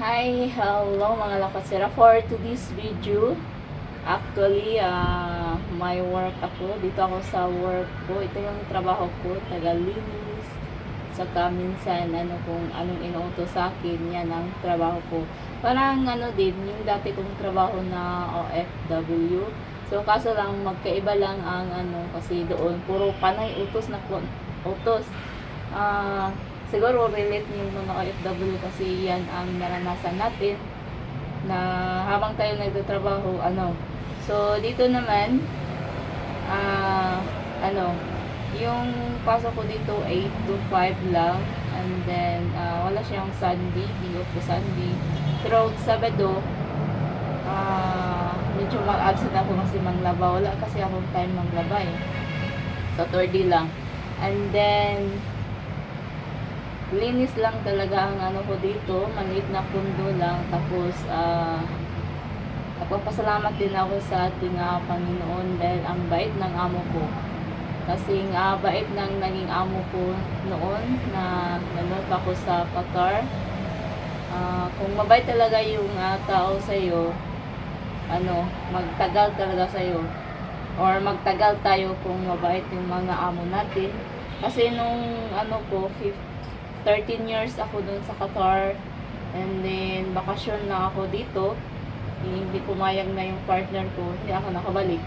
Hi, hello mga lakasira. For today's video, actually, may work ako. Dito ako sa work ko. Ito yung trabaho ko, tagalinis. Saka minsan, kung anong inuutos sa akin, yan ang trabaho ko. Parang din, yung dati kong trabaho na OFW. So, kaso lang, magkaiba lang ang kasi doon, puro panay utos na utos. Siguro relate yung mga OFW kasi yan ang naranasan natin na habang tayo nagtatrabaho, So, dito naman, ah, ano, yung pasok ko dito 8 to 5 lang. And then, wala siyang Sunday, day off ko Sunday. Pero Sabado, medyo mag-absent ako kasi manglaba. Wala kasi akong time manglaba eh. Saturday lang. And then, linis lang talaga ang ko dito, maliit na pundo lang. Tapos nagpapasalamat din ako sa ating Panginoon dahil ang bait ng amo ko. Kasi bait ng naging amo ko noon na nanood pa ako sa Qatar. Kung mabait talaga yung tao sa'yo, magtagal talaga sa'yo. Or magtagal tayo kung mabait yung mga amo natin. Kasi nung 13 years ako dun sa Qatar, and then bakasyon na ako dito, hindi pumayag na yung partner ko, hindi ako nakabalik.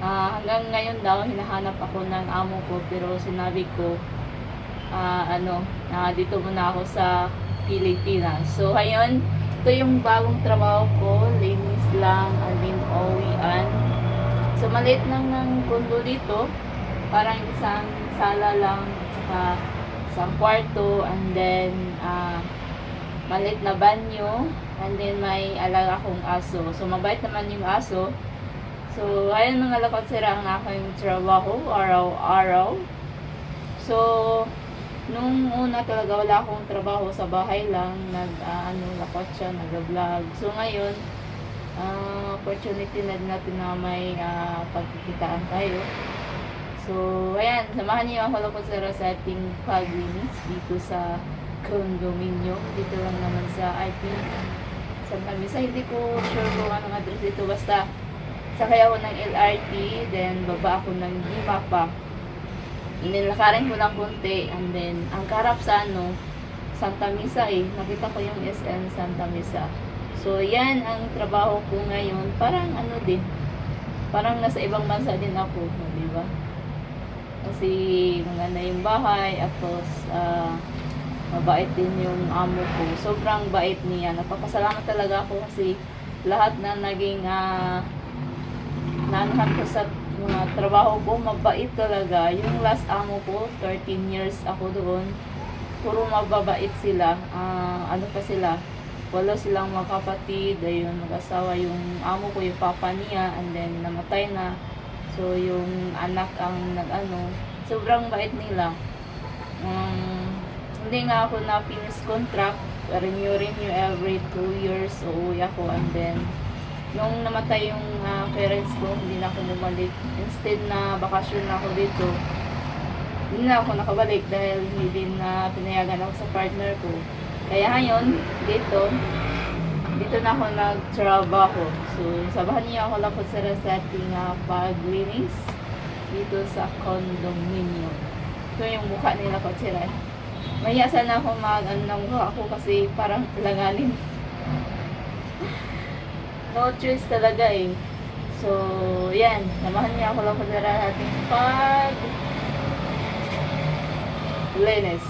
Hanggang ngayon daw hinahanap ako ng amo ko, pero sinabi ko dito muna ako sa Pilipinas. So ayun, ito yung bagong trabaho ko, linis lang, alin owian. So maliit lang ng kondo dito, parang isang sala lang, saka isang kwarto, and then maliit na banyo, and then may alaga akong aso. So mabait naman yung aso. So ayun mga lakatsira ang aking trabaho araw-araw. So nung una talaga wala akong trabaho, sa bahay lang lakotsa, nag-vlog. So ngayon opportunity na natin na may pagkikitaan tayo. So, ayan, samahan niyo ako sa ating paglinis dito sa condominium. Dito lang naman sa, I think, Santa Misa. Hindi ko sure kung anong address dito. Basta, sakay ako ng LRT, then baba ako ng Dimapa. And then, lakarin ko lang konti. And then, ang karap sa Santa Misa nakita ko yung SM Santa Misa. So, yan ang trabaho ko ngayon. Parang parang nasa ibang bansa din ako, di ba? Kasi maganda yung bahay, tapos mabait din yung amo ko. Sobrang bait niya. Nagpapasalamat talaga ako kasi lahat na naging nanuhan ko sa mga trabaho ko, mabait talaga. Yung last amo ko, 13 years ako doon, puro mababait sila. Pa sila? Wala silang mga kapatid, ayun, mag-asawa yung amo ko, yung papa niya, and then namatay na. So, yung anak ang sobrang bait nila. Hindi nga ako na finish contract, renew every 2 years, uuwi ako, and then nung namatay yung parents ko, hindi na ako bumalik. Instead na bakasyon na ako dito, hindi na ako nakabalik dahil hindi na pinayagan ako sa partner ko. Kaya ngayon, dito na ako nagtrabaho. So, sabahan niyo ako lang sa ating paglinis dito sa condominium. Ito yung mukha nila ko sila. Maya sana ako ng mukha ako kasi parang langanin. No choice talaga eh. So, yan. Samahan niyo ako lang sa ating paglinis.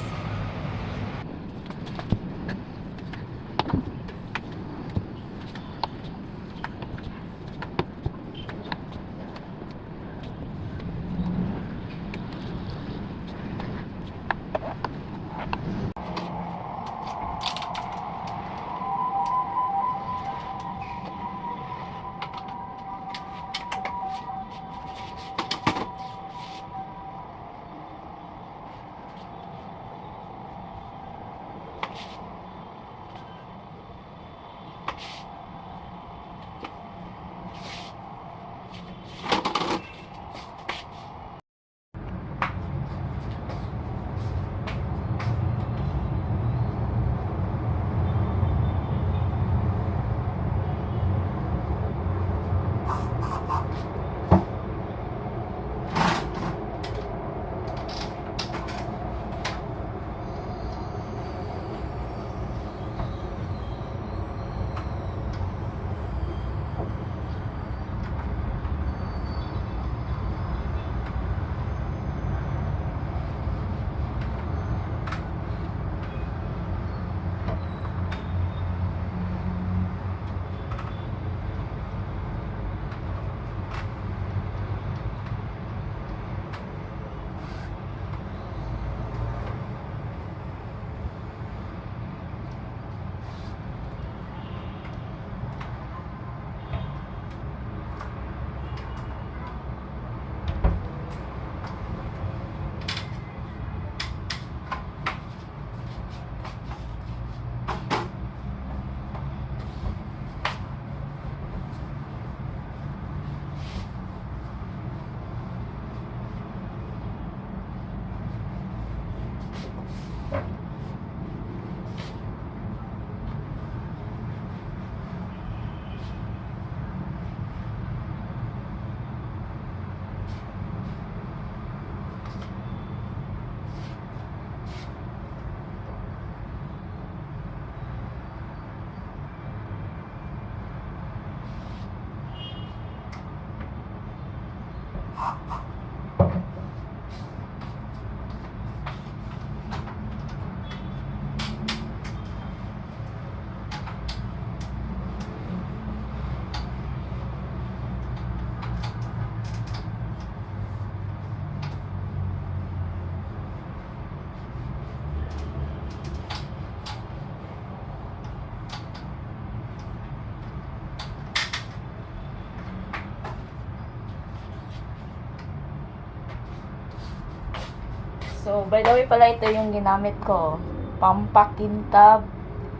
So, by the way pala, ito yung ginamit ko. Pampakintab.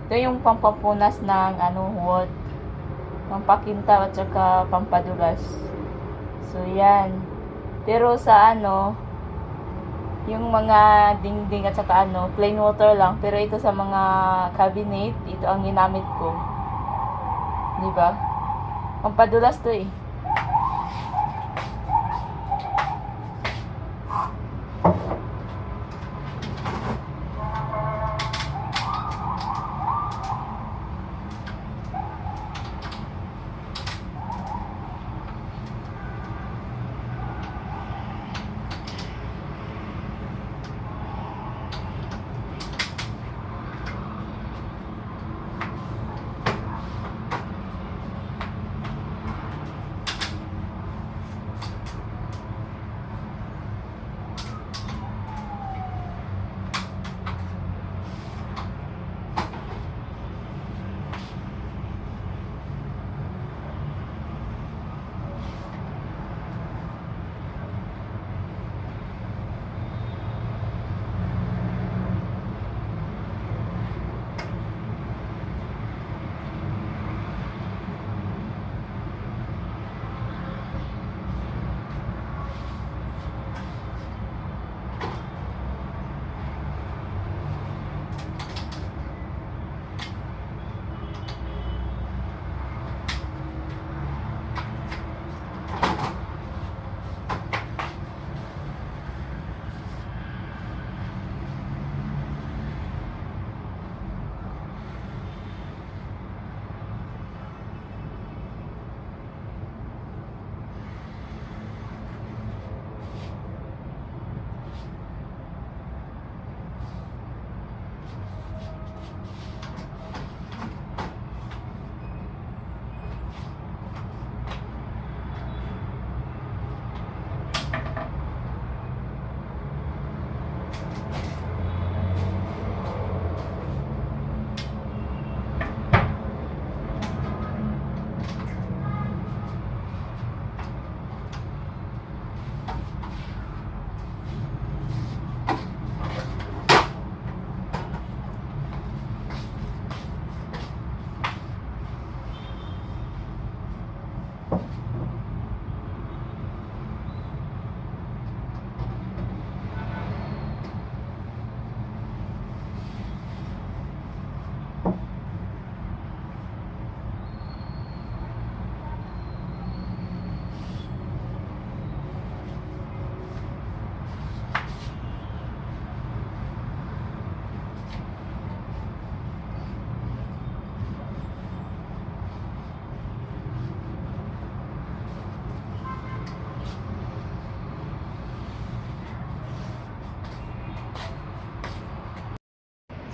Ito yung pampapunas ng wood. Pampakintab at saka pampadulas. So, yan. Pero sa yung mga dingding at saka plain water lang. Pero ito sa mga cabinet, ito ang ginamit ko. Diba? Pampadulas to eh.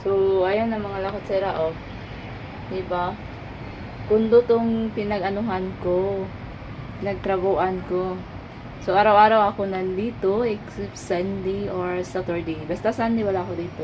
So, ayun na mga lakotsera, oh. Diba? Kundo tong pinag-anuhan ko. Pinagtrabuan ko. So, araw-araw ako nandito, except Sunday or Saturday. Basta Sunday, wala ako dito.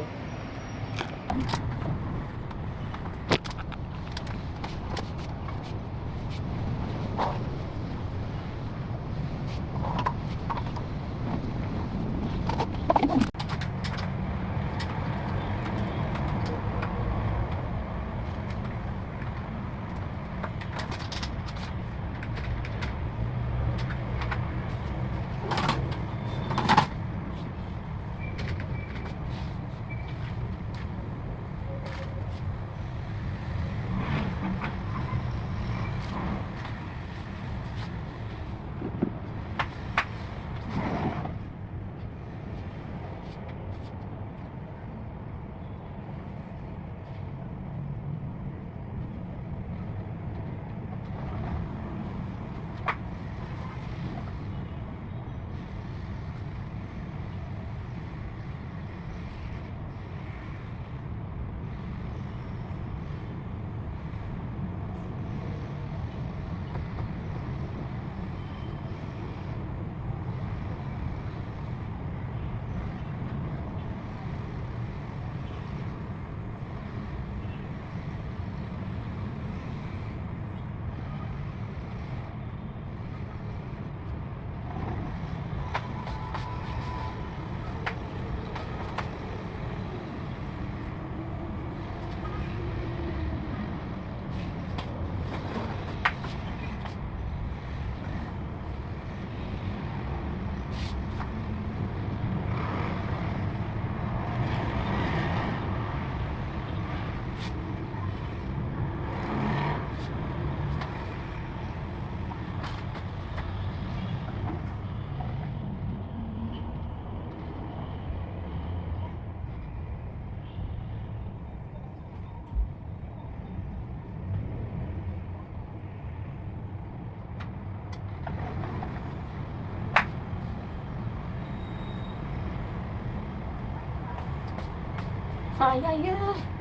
Ay, ay, ay.